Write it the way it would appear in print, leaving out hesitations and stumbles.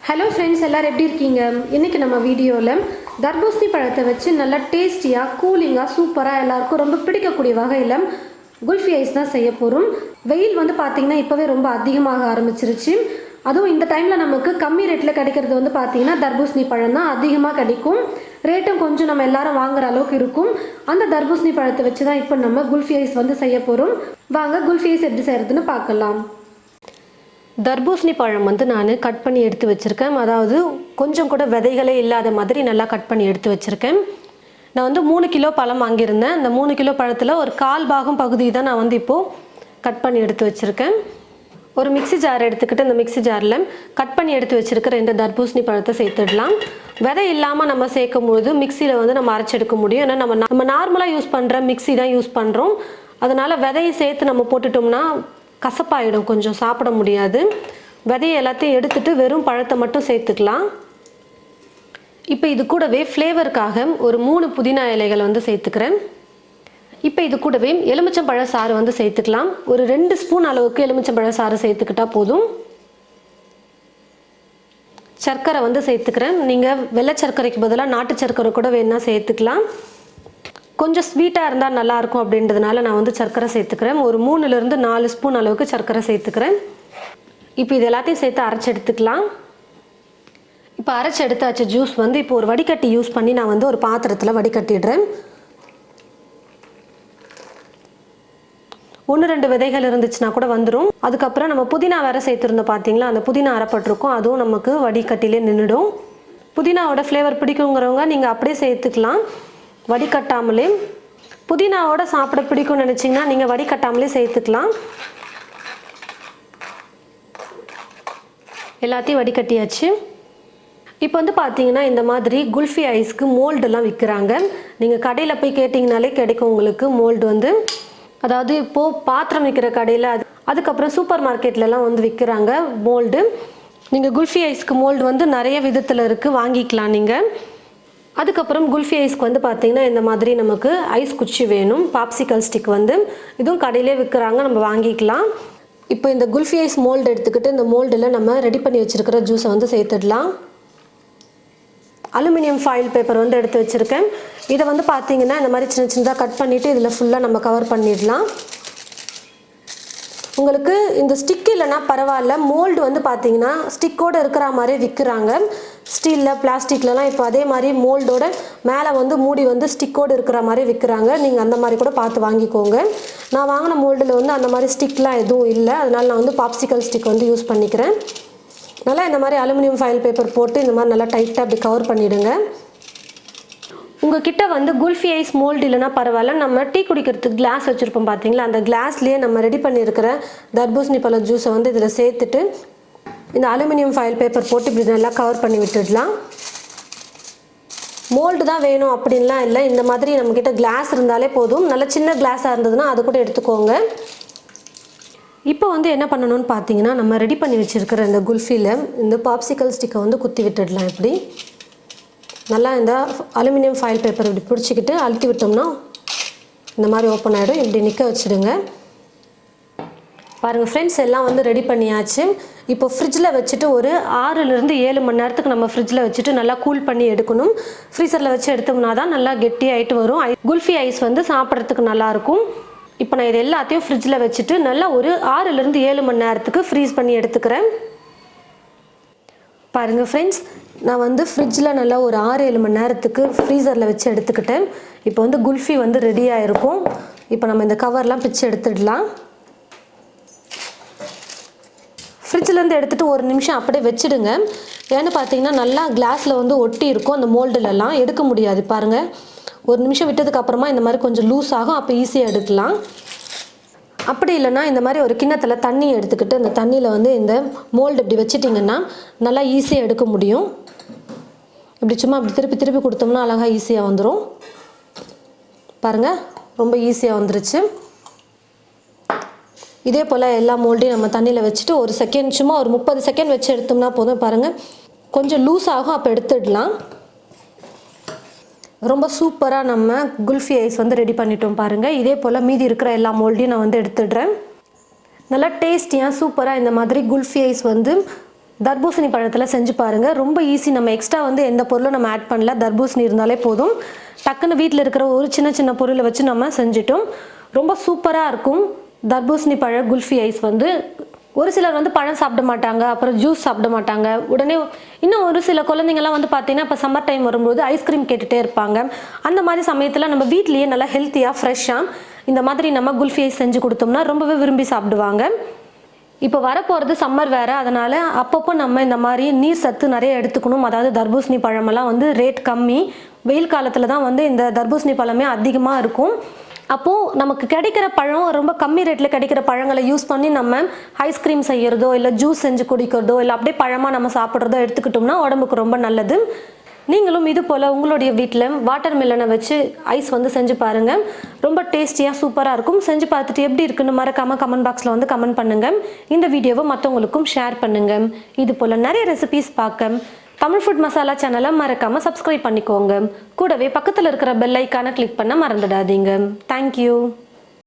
Hello friends, எல்லோரும் எப்படி இருக்கீங்க? இன்றைக்கி நம்ம வீடியோவில் தர்பூசணி பழத்தை வச்சு நல்லா டேஸ்டியாக கூலிங்காக சூப்பராக எல்லாருக்கும் ரொம்ப பிடிக்கக்கூடிய வகையில் குல்ஃபி ஐஸ் தான் செய்ய போகிறோம். வெயில் பார்த்திங்கன்னா இப்போவே ரொம்ப அதிகமாக ஆரம்பிச்சிருச்சு. அதுவும் இந்த டைமில் நமக்கு கம்மி ரேட்டில் கிடைக்கிறது பார்த்திங்கன்னா தர்பூசணி பழம் தான் அதிகமாக கிடைக்கும். ரேட்டும் கொஞ்சம் நம்ம எல்லாரும் வாங்குற அளவுக்கு இருக்கும். அந்த தர்பூசணி பழத்தை வச்சு தான் இப்போ நம்ம குல்ஃபி ஐஸ் செய்ய போகிறோம். வாங்க குல்ஃபி ஐஸ் எப்படி செய்கிறதுன்னு பார்க்கலாம். தர்பூசணி பழம் நான் கட் பண்ணி எடுத்து வச்சுருக்கேன். அதாவது கொஞ்சம் கூட விதைகளே இல்லாத மாதிரி நல்லா கட் பண்ணி எடுத்து வச்சுருக்கேன். நான் 3 கிலோ பழம் வாங்கியிருந்தேன். அந்த 3 கிலோ பழத்தில் ஒரு 1/4 பாகம் பகுதி தான் நான் இப்போது கட் பண்ணி எடுத்து வச்சுருக்கேன். ஒரு மிக்ஸி ஜார் எடுத்துக்கிட்டு அந்த மிக்ஸி ஜாரில் கட் பண்ணி எடுத்து வச்சுருக்கிற இந்த தர்பூசணி பழத்தை சேர்த்துடலாம். விதை இல்லாமல் நம்ம சேர்க்கும் பொழுது மிக்சியில் நம்ம அரைச்செடுக்க முடியும். ஏன்னா நம்ம நார்மலாக யூஸ் பண்ணுற மிக்ஸி தான் யூஸ் பண்ணுறோம். அதனால் விதையை சேர்த்து நம்ம போட்டுட்டோம்னா கசப்பாயிடும், கொஞ்சம் சாப்பிட முடியாது. விதையை எல்லாத்தையும் எடுத்துட்டு வெறும் பழத்தை மட்டும் சேர்த்துக்கலாம். இப்போ இது கூடவே ஃப்ளேவருக்காக ஒரு 3 புதினா இலைகள் சேர்த்துக்கிறேன். இப்போ இது கூடவே எலுமிச்சம்பழ சாறு சேர்த்துக்கலாம். ஒரு 2 ஸ்பூன் அளவுக்கு எலுமிச்சம்பழ சாறு சேர்த்துக்கிட்டா போதும். சர்க்கரை சேர்த்துக்கிறேன். நீங்கள் வெள்ளை சர்க்கரைக்கு பதிலாக நாட்டு சர்க்கரை கூட வேணா சேர்த்துக்கலாம். கொஞ்சம் ஸ்வீட்டாக இருந்தால் நல்லாயிருக்கும் அப்படின்றதுனால நான் சர்க்கரை சேர்த்துக்கிறேன். ஒரு 3லேருந்து 4 ஸ்பூன் அளவுக்கு சர்க்கரை சேர்த்துக்கிறேன். இப்போ இது எல்லாத்தையும் சேர்த்து அரைச்சி எடுத்துக்கலாம். இப்போ அரைச்சி எடுத்தாச்சு ஜூஸ் இப்போ ஒரு வடிகட்டி யூஸ் பண்ணி நான் ஒரு பாத்திரத்தில் வடிகட்டிடுறேன். 1-2 விதைகள் இருந்துச்சுன்னா கூட வந்துடும். அதுக்கப்புறம் நம்ம புதினா வேறு சேர்த்துருந்தோம் பார்த்தீங்களா, அந்த புதினா அரைப்பட்டிருக்கும், அதுவும் நமக்கு வடிகட்டிலே நின்றுடும். புதினாவோட ஃப்ளேவர் பிடிக்குங்கிறவங்க நீங்கள் அப்படியே சேர்த்துக்கலாம், வடிகட்டாமலே. புதினாவோட சாப்பிட பிடிக்கும்னு நினச்சிங்கன்னா நீங்கள் வடிகட்டாமலே சேர்த்துக்கலாம். எல்லாத்தையும் வடிகட்டியாச்சு. இப்போ பார்த்தீங்கன்னா இந்த மாதிரி குல்ஃபி ஐஸ்க்கு மோல்டெல்லாம் விற்கிறாங்க. நீங்கள் கடையில் போய் கேட்டிங்கனாலே கிடைக்கும் உங்களுக்கு மோல்டு. அதாவது இப்போது பாத்திரம் விற்கிற கடையில் அதுக்கப்புறம் சூப்பர் மார்க்கெட்லலாம் விற்கிறாங்க மோல்டு. நீங்கள் குல்ஃபி ஐஸ்க்கு மோல்டு நிறைய விதத்தில் இருக்குது, வாங்கிக்கலாம் நீங்கள். அதுக்கப்புறம் குல்ஃபி ஐஸ்க்கு பார்த்தீங்கன்னா இந்த மாதிரி நமக்கு ஐஸ் குச்சி வேணும். பாப்சிக்கல் ஸ்டிக் இதுவும் கடையிலே விற்கிறாங்க, நம்ம வாங்கிக்கலாம். இப்போ இந்த குல்ஃபி ஐஸ் மோல்டு எடுத்துக்கிட்டு இந்த மோல்டில் நம்ம ரெடி பண்ணி வச்சுருக்கிற ஜூஸை சேர்த்துடலாம். அலுமினியம் ஃபாயில் பேப்பர் எடுத்து வச்சுருக்கேன். இதை பார்த்தீங்கன்னா இந்த மாதிரி சின்ன சின்னதாக கட் பண்ணிவிட்டு இதில் ஃபுல்லாக நம்ம கவர் பண்ணிடலாம். உங்களுக்கு இந்த ஸ்டிக் இல்லைன்னா பரவாயில்ல, மோல்டு பார்த்தீங்கன்னா ஸ்டிக்கோடு இருக்கிற மாதிரி விற்கிறாங்க. ஸ்டீலில் பிளாஸ்டிக்லலாம் இப்போ அதே மாதிரி மோல்டோட மேலே மூடி ஸ்டிக்கோடு இருக்கிற மாதிரி விற்கிறாங்க. நீங்கள் அந்த மாதிரி கூட பார்த்து வாங்கிக்கோங்க. நான் வாங்கின மோல்டில் அந்த மாதிரி ஸ்டிக்லாம் எதுவும் இல்லை, அதனால் நான் பாப்சிக்கல் ஸ்டிக் யூஸ் பண்ணிக்கிறேன். நல்லா இந்த மாதிரி அலுமினியம் ஃபாயில் பேப்பர் போட்டு இந்த மாதிரி நல்லா டைட்டாக அப்படி கவர் பண்ணிவிடுங்க. உங்கள் கிட்ட குல்ஃபி ஐஸ் மோல்டு இல்லைனா பரவாயில்ல, நம்ம டீ குடிக்கிறதுக்கு கிளாஸ் வச்சுருப்போம் பார்த்தீங்களா, அந்த கிளாஸ்லேயே நம்ம ரெடி பண்ணியிருக்கிற தர்பூசணி பழ ஜூஸை இதில் சேர்த்துட்டு இந்த அலுமினியம் ஃபாயில் பேப்பர் போட்டு இப்படி நல்லா கவர் பண்ணி விட்டுடலாம். மோல்டு தான் வேணும் அப்படின்லாம் இல்லை, இந்த மாதிரி நம்மக்கிட்ட கிளாஸ் இருந்தாலே போதும். நல்ல சின்ன கிளாஸாக இருந்ததுன்னா அது கூட எடுத்துக்கோங்க. இப்போ என்ன பண்ணணும்னு பார்த்தீங்கன்னா, நம்ம ரெடி பண்ணி வச்சுருக்கிற இந்த குல்ஃபியில் இந்த பாப்சிக்கல் ஸ்டிக்கை குத்தி விட்டுடலாம். இப்படி நல்லா இந்த அலுமினியம் ஃபாயில் பேப்பர் இப்படி பிடிச்சிக்கிட்டு அழுத்தி விட்டோம்னா இந்த மாதிரி ஓப்பன் ஆகிடும். இப்படி நிற்க வச்சுடுங்க. பாருங்கள் ஃப்ரெண்ட்ஸ், எல்லாம் ரெடி பண்ணியாச்சு. இப்போ ஃப்ரிட்ஜில் வச்சுட்டு ஒரு 6லேருந்து 7 மணி நேரத்துக்கு நம்ம ஃப்ரிட்ஜில் வச்சுட்டு நல்லா கூல் பண்ணி எடுக்கணும். ஃப்ரீசரில் வச்சு எடுத்தோம்னா தான் நல்லா கெட்டியாகிட்டு வரும். குல்ஃபி ஐஸ் சாப்பிட்றதுக்கு நல்லாயிருக்கும். இப்போ நான் இது எல்லாத்தையும் ஃப்ரிட்ஜில் வச்சுட்டு நல்லா ஒரு 6லேருந்து 7 மணி நேரத்துக்கு ஃப்ரீஸ் பண்ணி எடுத்துக்கிறேன். பாருங்கள் ஃப்ரெண்ட்ஸ், நான் ஃப்ரிட்ஜில் நல்லா ஒரு 6-7 மணி நேரத்துக்கு ஃப்ரீசரில் வச்சு எடுத்துக்கிட்டேன். இப்போ குல்ஃபி ரெடியாக இருக்கும். இப்போ நம்ம இந்த கவர்லாம் பிச்சு எடுத்துடலாம். ஃப்ரிட்ஜிலேருந்து எடுத்துகிட்டு 1 நிமிஷம் அப்படியே வச்சுடுங்க. ஏன்னு பார்த்தீங்கன்னா நல்லா கிளாஸில் ஒட்டி இருக்கும், அந்த மோல்டுலலாம் எடுக்க முடியாது. பாருங்கள், 1 நிமிஷம் விட்டதுக்கு அப்புறமா இந்த மாதிரி கொஞ்சம் லூஸ் ஆகும், அப்போ ஈஸியாக எடுக்கலாம். அப்படி இல்லைன்னா இந்த மாதிரி ஒரு கிண்ணத்தில் தண்ணி எடுத்துக்கிட்டு அந்த தண்ணியில் இந்த மோல்டு இப்படி வச்சிட்டிங்கன்னா நல்லா ஈஸியாக எடுக்க முடியும். இப்படி சும்மா அப்படி திருப்பி திருப்பி கொடுத்தோம்னா அழகாக ஈஸியாக வந்துடும். பாருங்கள், ரொம்ப ஈஸியாக வந்துருச்சு. இதே போல் எல்லா மோல்டையும் நம்ம தண்ணியில் வச்சுட்டு ஒரு செகண்ட், சும்மா ஒரு 30 செகண்ட் வச்சு எடுத்தோம்னா போதும். பாருங்கள், கொஞ்சம் லூஸ் ஆகும், அப்போ எடுத்துடலாம். ரொம்ப சூப்பராக நம்ம குல்ஃபி ஐஸ் ரெடி பண்ணிட்டோம். பாருங்கள், இதே போல் மீதி இருக்கிற எல்லா மோல்டையும் நான் எடுத்துடுறேன். நல்லா டேஸ்டியாக சூப்பராக இந்த மாதிரி குல்ஃபி ஐஸ் தர்பூசணி பழத்தில் செஞ்சு பாருங்கள். ரொம்ப ஈஸி. நம்ம எக்ஸ்ட்ரா வந்து எந்த பொருளும் நம்ம ஆட் பண்ணல. தர்பூசணி இருந்தாலே போதும். டக்குன்னு வீட்டில் இருக்கிற ஒரு சின்ன சின்ன பொருளை வச்சு நம்ம செஞ்சிட்டோம். ரொம்ப சூப்பராக இருக்கும் தர்பூசணி பழ குல்ஃபி ஐஸ் வந்து. ஒரு சிலர் வந்து பழம் சாப்பிட மாட்டாங்க, அப்புறம் ஜூஸ் சாப்பிட மாட்டாங்க. உடனே இன்னும் ஒரு சில குழந்தைங்கள்லாம் வந்து பார்த்தீங்கன்னா இப்போ சம்மர் டைம் வரும்போது ஐஸ்கிரீம் கேட்டுகிட்டே இருப்பாங்க. அந்த மாதிரி சமயத்தில் நம்ம வீட்லேயே நல்லா ஹெல்த்தியாக ஃப்ரெஷ்ஷாக இந்த மாதிரி நம்ம குல்ஃபி ஐஸ் செஞ்சு கொடுத்தோம்னா ரொம்பவே விரும்பி சாப்பிடுவாங்க. இப்போ வரப்போகிறது சம்மர் வேறு, அதனால் அப்பப்போ நம்ம இந்த மாதிரி நீர் சத்து நிறைய எடுத்துக்கணும். அதாவது தர்பூசணி பழமெல்லாம் வந்து ரேட் கம்மி. வெயில் காலத்தில் தான் வந்து இந்த தர்பூசணி பழமே அதிகமாக இருக்கும். அப்போது நமக்கு கிடைக்கிற பழம் ரொம்ப கம்மி ரேட்டில் கிடைக்கிற பழங்களை யூஸ் பண்ணி நம்ம ஐஸ்கிரீம் செய்கிறதோ இல்லை ஜூஸ் செஞ்சு குடிக்கிறதோ இல்லை அப்படியே பழமாக நம்ம சாப்பிட்றதோ எடுத்துக்கிட்டோம்னா உடம்புக்கு ரொம்ப நல்லது. நீங்களும் இது போல் உங்களுடைய வீட்டில் வாட்டர் மெலனை வச்சு ஐஸ் வந்து செஞ்சு பாருங்கள். ரொம்ப டேஸ்டியாக சூப்பராக இருக்கும். செஞ்சு பார்த்துட்டு எப்படி இருக்குன்னு மறக்காமல் கமெண்ட் பாக்ஸில் வந்து கமெண்ட் பண்ணுங்கள். இந்த வீடியோவை மற்றவங்களுக்கும் ஷேர் பண்ணுங்கள். இது போல் நிறைய ரெசிபீஸ் பார்க்க தமிழ் ஃபுட் மசாலா சேனலை மறக்காமல் சப்ஸ்கிரைப் பண்ணிக்கோங்க. கூடவே பக்கத்தில் இருக்கிற பெல் ஐக்கானை கிளிக் பண்ண மறந்துடாதீங்க. தேங்க்யூ.